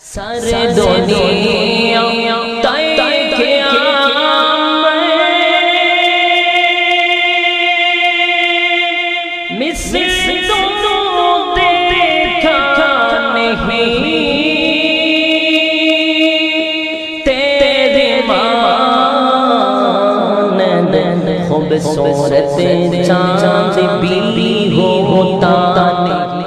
सारे दुनिया ताई मिस्र तो देखा नहीं तेरे मानंद खूबसूरत चांद भी होता नहीं।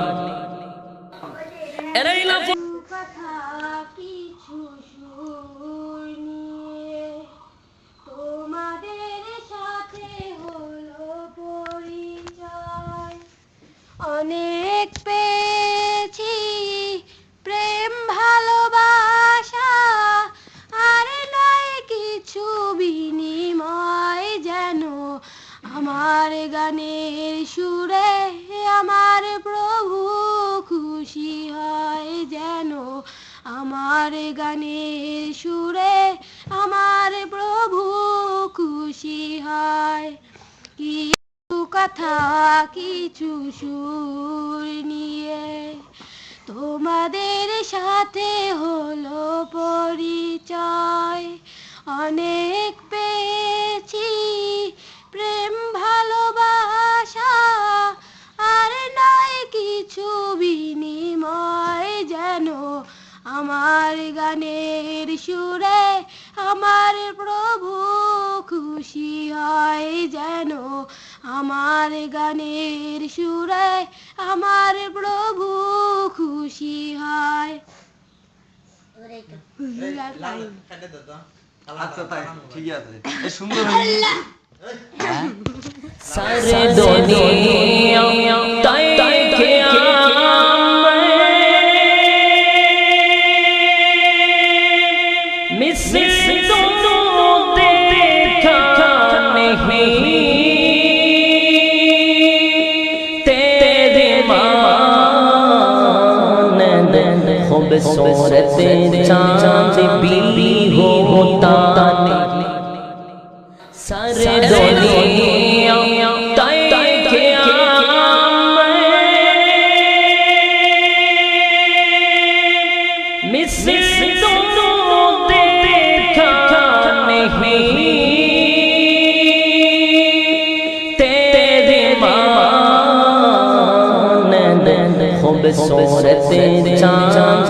অনেক পেয়েছি প্রেম ভালোবাসা, আর নয় কিছু বিনিময়, যেন আমার গানের সুরে আমার প্রভু খুশি হয়, যেন আমার গানের সুরে আমার প্রভু খুশি হয়। কথা কিছু সুর নিয়ে তোমাদের সাথে হলো পরিচয়। অনেক পেয়েছি প্রেম ভালোবাসা, আর নয় কিছু বিনিময়, যেন আমার গানের সুরে আমার প্রভু খুশি হয়, যেন আমার গানের সুরে আমার প্রভু খুশি হয়। सारे दुनिया ताई मिस्र तो देखा नहीं तेरे मानंद खूबसूरत चांद भी होता नहीं। सारे दुनिया ताई मिस्र तो देखा नहीं तेरे मानंद खूबसूरत चांद